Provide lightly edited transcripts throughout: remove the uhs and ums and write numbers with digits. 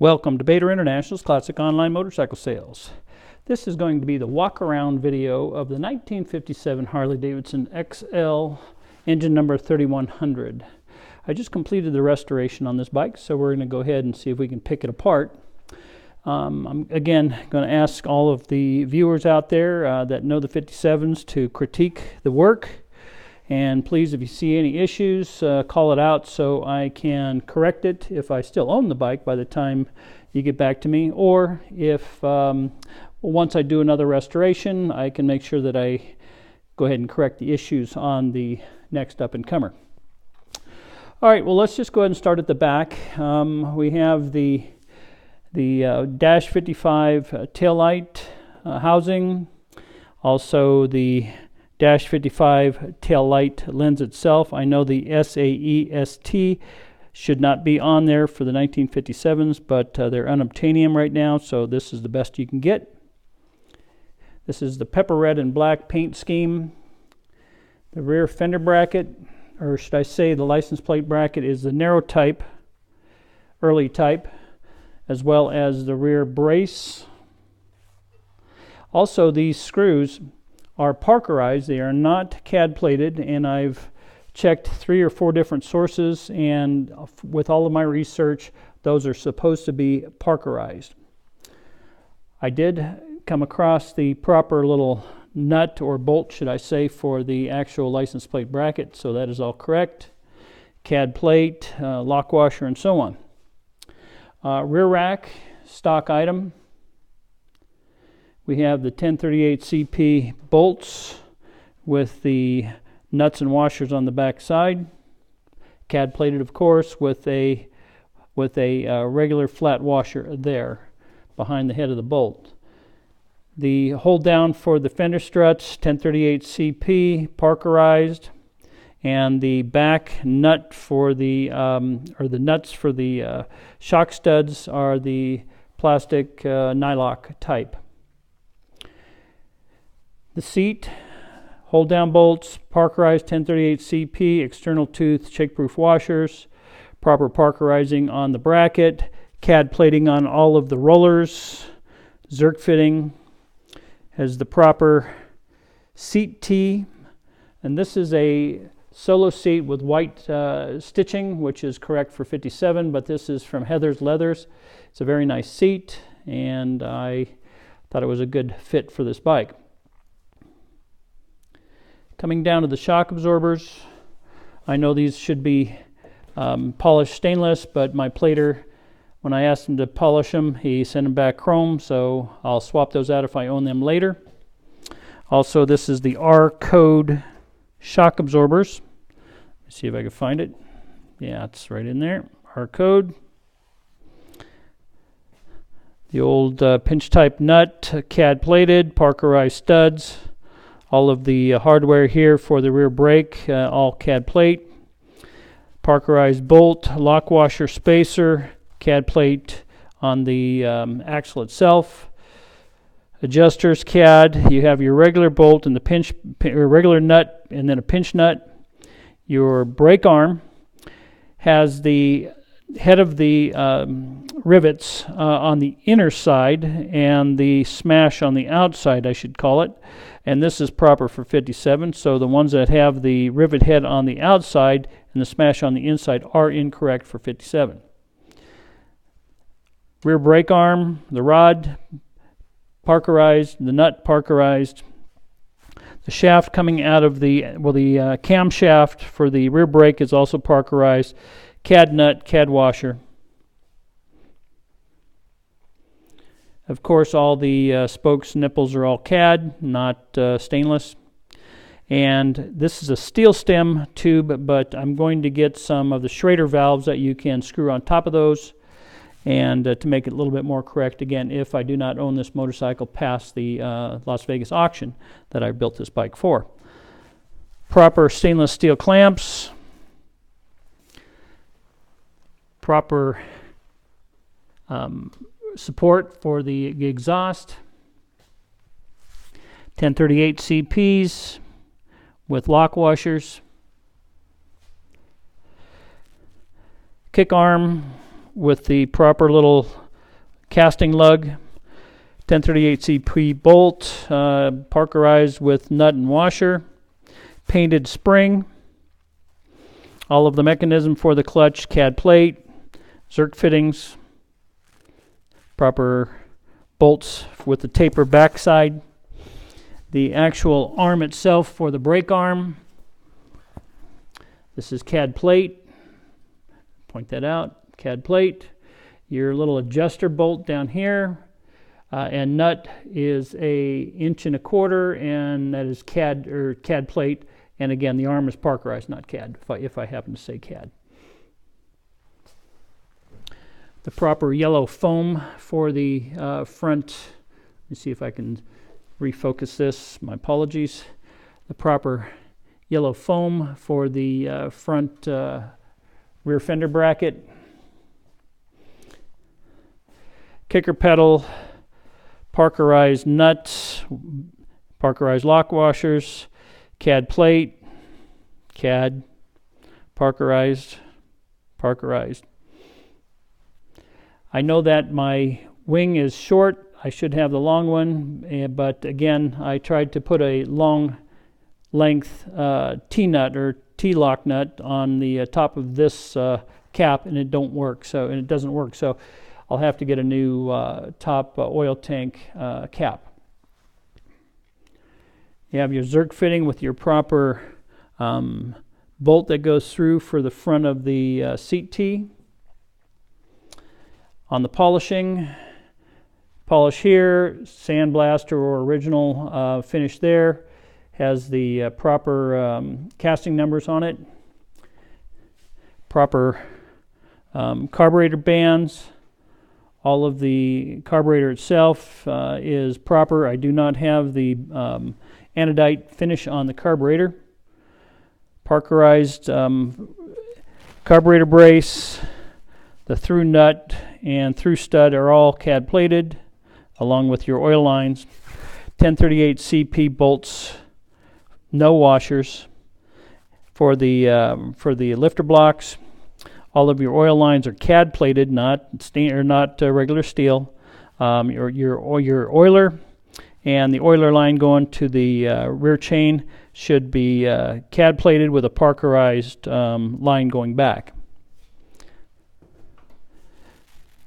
Welcome to Bader International's Classic Online Motorcycle Sales. This is going to be the walk-around video of the 1957 Harley Davidson XL engine number 3100. I just completed the restoration on this bike, so we're going to go ahead and see if we can pick it apart. I'm again going to ask all of the viewers out there that know the 57s to critique the work. And please, if you see any issues, call it out so I can correct it if I still own the bike by the time you get back to me. Or if once I do another restoration, I can make sure that I go ahead and correct the issues on the next up-and-comer. All right, well, let's just go ahead and start at the back. We have the Dash 55 taillight housing, also the Dash 55 tail light lens itself. I know the SAEST should not be on there for the 1957s, but they're unobtainium right now, so this is the best you can get. This is the pepper red and black paint scheme. The rear fender bracket, or should I say the license plate bracket, is the narrow type, early type, as well as the rear brace. Also, these screws are Parkerized. They are not CAD plated, and I've checked 3 or 4 different sources, and with all of my research, those are supposed to be Parkerized. I did come across the proper little nut or bolt, should I say, for the actual license plate bracket, so that is all correct. CAD plate, lock washer, and so on. Rear rack, stock item. We have the 1038 CP bolts with the nuts and washers on the back side, CAD plated, of course, with a regular flat washer there behind the head of the bolt. The hold down for the fender struts, 1038 CP, Parkerized, and the back nut for the the nuts for the shock studs are the plastic nylock type. The seat, hold down bolts, Parkerized 1038 CP, external tooth, shake-proof washers, proper Parkerizing on the bracket, CAD plating on all of the rollers, Zerk fitting, has the proper seat tee, and this is a solo seat with white stitching, which is correct for 57, but this is from Heather's Leathers. It's a very nice seat, and I thought it was a good fit for this bike. Coming down to the shock absorbers, I know these should be polished stainless, but my plater, when I asked him to polish them, he sent them back chrome, so I'll swap those out if I own them later. Also, this is the R code shock absorbers. Let's see if I can find it. Yeah, it's right in there. R code. The old pinch type nut, CAD plated, Parkerized studs. All of the hardware here for the rear brake, all CAD plate. Parkerized bolt, lock washer spacer, CAD plate on the axle itself. Adjusters CAD. You have your regular bolt and the regular nut, and then a pinch nut. Your brake arm has the head of the rivets on the inner side and the smash on the outside, I should call it. And this is proper for 57, so the ones that have the rivet head on the outside and the smash on the inside are incorrect for 57. Rear brake arm, the rod, Parkerized, the nut Parkerized. The shaft coming out of the camshaft for the rear brake is also Parkerized. CAD nut, CAD washer. Of course, all the spokes, nipples are all CAD, not stainless. And this is a steel stem tube, but I'm going to get some of the Schrader valves that you can screw on top of those, and to make it a little bit more correct, again, if I do not own this motorcycle past the Las Vegas auction that I built this bike for. Proper stainless steel clamps. Proper support for the exhaust, 1038 CPs with lock washers, kick arm with the proper little casting lug, 1038 CP bolt, Parkerized with nut and washer, painted spring, all of the mechanism for the clutch, CAD plate, Zerk fittings, proper bolts with the taper backside, the actual arm itself for the brake arm. This is CAD plate, point that out, CAD plate, your little adjuster bolt down here, and nut is 1.25 inches, and that is CAD plate. And again, the arm is Parkerized, not CAD, if I happen to say CAD. The proper yellow foam for the front. Let me see if I can refocus this. My apologies. The proper yellow foam for the front rear fender bracket. Kicker pedal, Parkerized nuts, Parkerized lock washers, CAD plate, CAD, Parkerized. I know that my wing is short. I should have the long one, but again, I tried to put a long length T-nut or T-lock nut on the top of this cap, and it doesn't work. So I'll have to get a new top oil tank cap. You have your Zerk fitting with your proper bolt that goes through for the front of the seat tee. On the polishing, polish here, sandblaster or original finish there. Has the proper casting numbers on it. Proper carburetor bands. All of the carburetor itself is proper. I do not have the anodite finish on the carburetor. Parkerized carburetor brace, the through nut and through stud are all CAD plated, along with your oil lines. 1038 CP bolts, no washers. For the lifter blocks, all of your oil lines are CAD plated, not regular steel. Your oiler and the oiler line going to the rear chain should be CAD plated with a Parkerized line going back.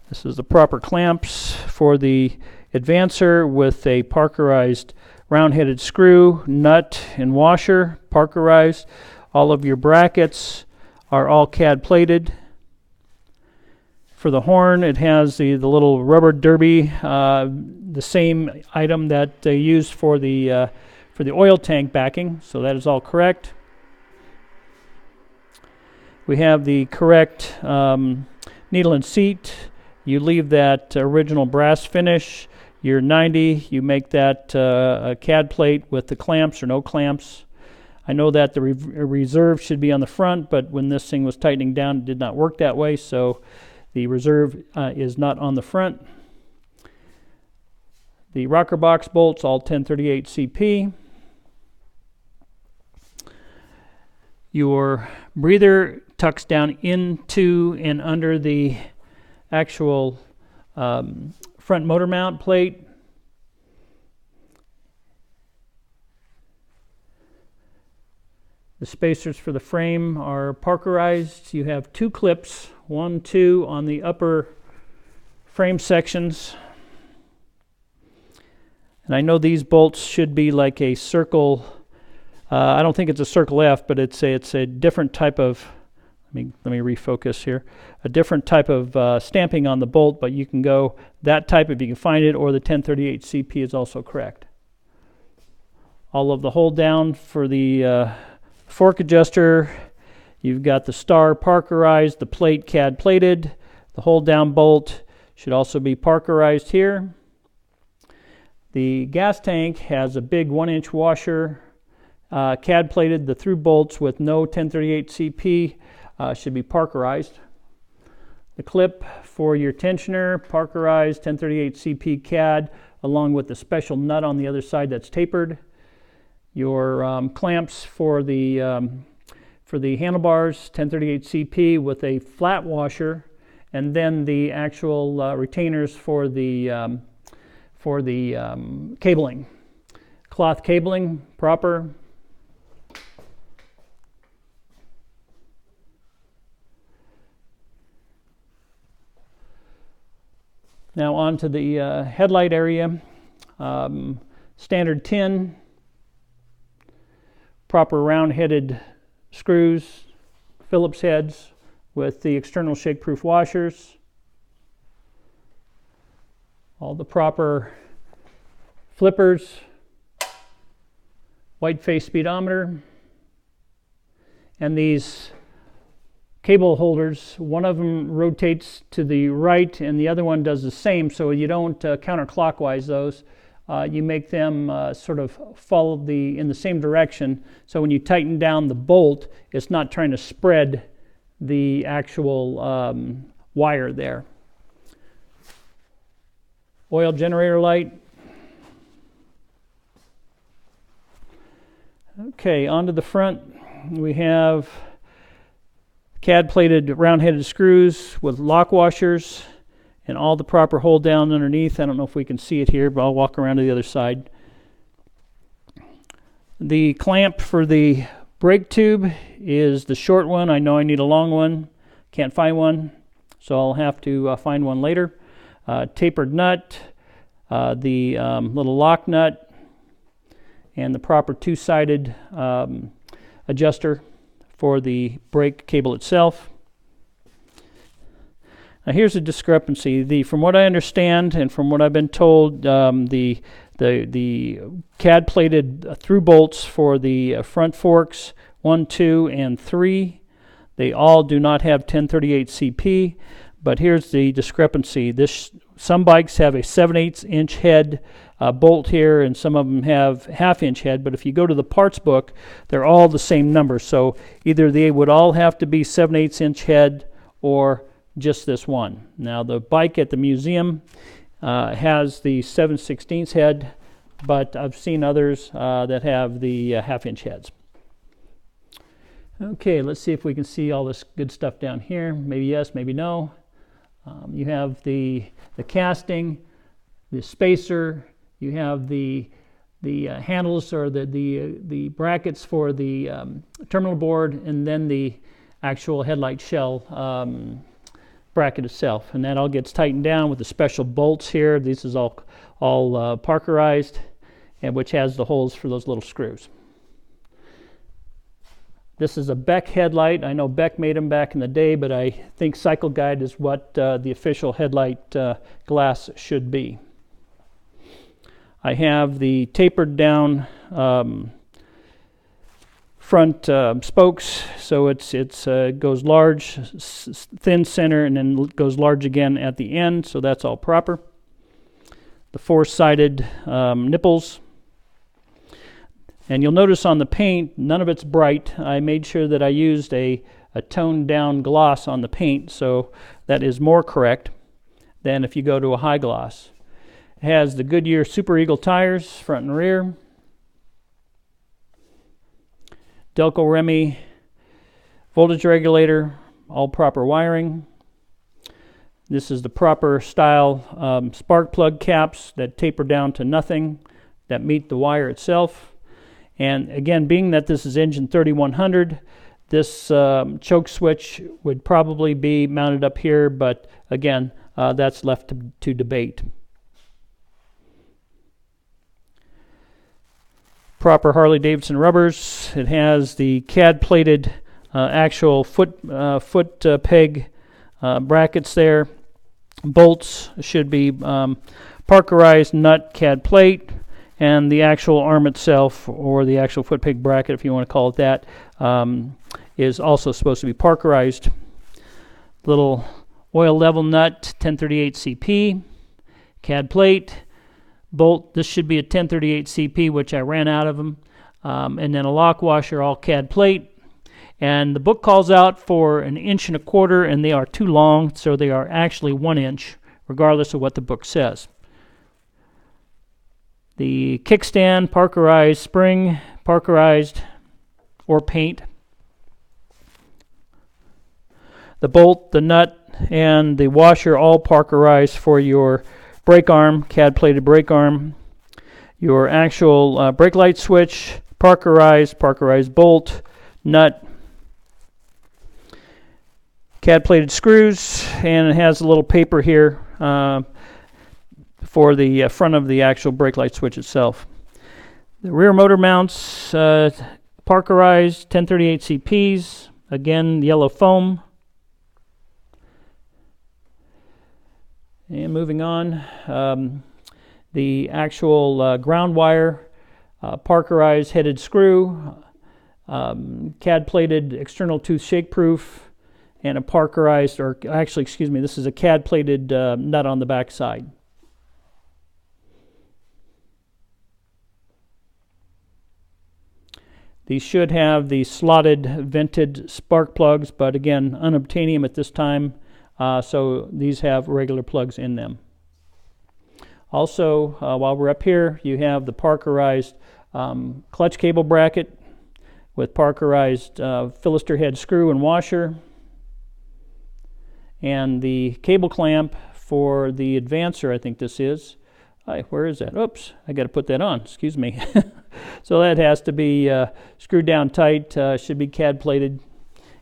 This is the proper clamps for the advancer with a Parkerized round-headed screw, nut, and washer, Parkerized. All of your brackets are all CAD plated. For the horn, it has the little rubber derby, the same item that they used for the oil tank backing, so that is all correct. We have the correct needle and seat. You leave that original brass finish. You're 90. You make that a CAD plate with the clamps or no clamps. I know that the reserve should be on the front, but when this thing was tightening down, it did not work that way, so the reserve is not on the front. The rocker box bolts, all 1038 CP. Your breather tucks down into and under the actual front motor mount plate. The spacers for the frame are Parkerized. You have two clips, 1, 2 on the upper frame sections. And I know these bolts should be like a circle. I don't think it's a circle F, but it's a different type of, let me refocus here, a different type of stamping on the bolt, but you can go that type if you can find it, or the 1038 CP is also correct. All of the hold down for the fork adjuster, you've got the star Parkerized, the plate CAD plated, the hold down bolt should also be Parkerized here. The gas tank has a big 1-inch washer, CAD plated. The through bolts with no 1038 CP should be Parkerized. The clip for your tensioner, Parkerized, 1038 CP CAD, along with the special nut on the other side that's tapered. Your clamps for the handlebars, 1038 CP with a flat washer and then the actual retainers for the cabling. Cloth cabling, proper. Now on to the headlight area. Standard tin, proper round-headed screws, Phillips heads with the external shake-proof washers, all the proper flippers, white face speedometer, and these cable holders. One of them rotates to the right and the other one does the same, so you don't counterclockwise those. You make them sort of follow in the same direction, so when you tighten down the bolt, it's not trying to spread the actual wire there. Oil generator light. Okay, onto the front. We have CAD-plated round-headed screws with lock washers and all the proper hold down underneath. I don't know if we can see it here, but I'll walk around to the other side. The clamp for the brake tube is the short one. I know I need a long one. Can't find one, so I'll have to find one later. Tapered nut, the little lock nut, and the proper two-sided adjuster for the brake cable itself. Now here's a discrepancy. From what I understand and from what I've been told, the CAD plated through bolts for the front forks 1, 2, and 3, they all do not have 1038 CP, but here's the discrepancy. Some bikes have a 7/8 inch head bolt here, and some of them have half-inch head, but if you go to the parts book, they're all the same number, so either they would all have to be 7/8 inch head or just this one. Now the bike at the museum has the 7/16 head, but I've seen others that have the half-inch heads. Okay, let's see if we can see all this good stuff down here. Maybe yes, maybe no. You have the casting, the spacer, you have the handles or the brackets for the terminal board, and then the actual headlight shell bracket itself, and that all gets tightened down with the special bolts here. This is all Parkerized, and which has the holes for those little screws. This is a Beck headlight. I know Beck made them back in the day, but I think Cycle Guide is what the official headlight glass should be. I have the tapered down front spokes, so it goes large, thin center, and then goes large again at the end, so that's all proper. The four-sided nipples. And you'll notice on the paint, none of it's bright. I made sure that I used a toned down gloss on the paint, so that is more correct than if you go to a high gloss. It has the Goodyear Super Eagle tires, front and rear. Delco Remy voltage regulator, all proper wiring. This is the proper style spark plug caps that taper down to nothing, that meet the wire itself. And again, being that this is engine 3100, this choke switch would probably be mounted up here, but again, that's left to debate. Proper Harley Davidson rubbers. It has the CAD plated actual foot peg brackets there. Bolts should be Parkerized nut CAD plate. And the actual arm itself, or the actual foot peg bracket, if you want to call it that, is also supposed to be Parkerized. Little oil level nut, 1038 CP, CAD plate, bolt. This should be a 1038 CP, which I ran out of them, and then a lock washer, all CAD plate. And the book calls out for 1 1/4 inch, and they are too long, so they are actually 1 inch, regardless of what the book says. The kickstand, Parkerized spring, Parkerized or paint. The bolt, the nut, and the washer all Parkerized for your brake arm, CAD plated brake arm, your actual brake light switch, Parkerized bolt, nut, CAD plated screws, and it has a little paper here for the front of the actual brake light switch itself. The rear motor mounts, Parkerized 1038 CPs, again yellow foam. And moving on, the actual ground wire, Parkerized headed screw, CAD plated external tooth shake proof, and a Parkerized, or actually, excuse me, this is a CAD plated nut on the back side. These should have the slotted vented spark plugs, but again, unobtainium at this time, so these have regular plugs in them. Also, while we're up here, you have the Parkerized clutch cable bracket with Parkerized Philister head screw and washer, and the cable clamp for the advancer, I think this is. Where is that? Oops, I got to put that on, excuse me. So that has to be screwed down tight, should be CAD plated.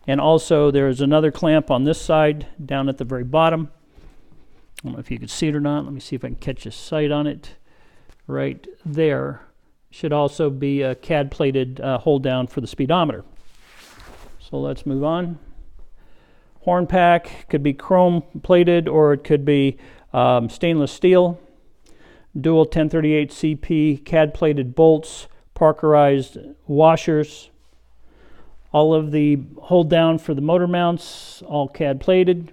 And also there's another clamp on this side down at the very bottom. I don't know if you can see it or not. Let me see if I can catch a sight on it. Right there should also be a CAD plated hold down for the speedometer. So let's move on. Horn pack could be chrome plated or it could be stainless steel. Dual 1038 CP CAD plated bolts, Parkerized washers. All of the hold down for the motor mounts, all CAD plated.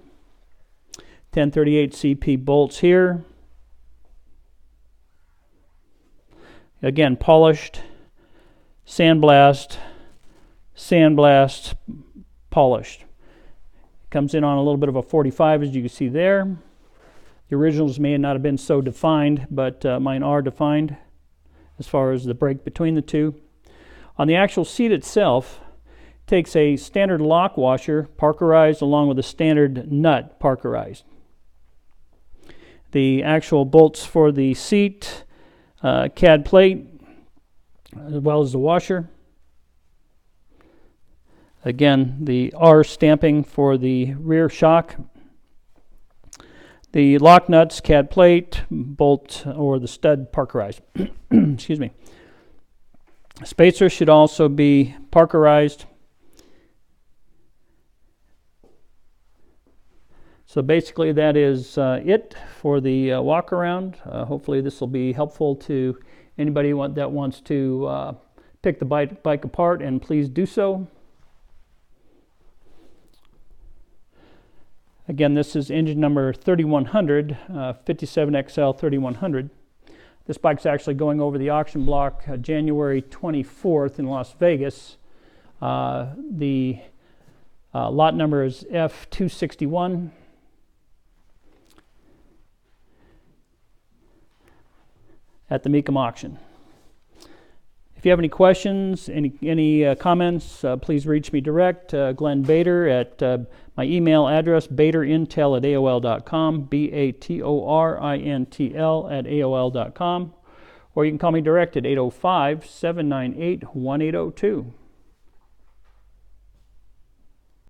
1038 CP bolts here. Again, polished, sandblast, polished. Comes in on a little bit of a 45, as you can see there. The originals may not have been so defined, but mine are defined as far as the break between the two. On the actual seat itself, it takes a standard lock washer, Parkerized, along with a standard nut, Parkerized. The actual bolts for the seat, CAD plate, as well as the washer. Again, the R stamping for the rear shock. The lock nuts, CAD plate, bolt, or the stud, Parkerized. Excuse me. Spacer should also be Parkerized. So basically that is it for the walk around. Hopefully this will be helpful to anybody that wants to pick the bike apart, and please do so. Again, this is engine number 3100, 57XL 3100. This bike's actually going over the auction block January 24th in Las Vegas. The lot number is F261. At the Mecum auction. If you have any questions, any comments, please reach me direct, Glenn Bader, at my email address, baterintel@aol.com, BATORINTL@aol.com, or you can call me direct at 805-798-1802.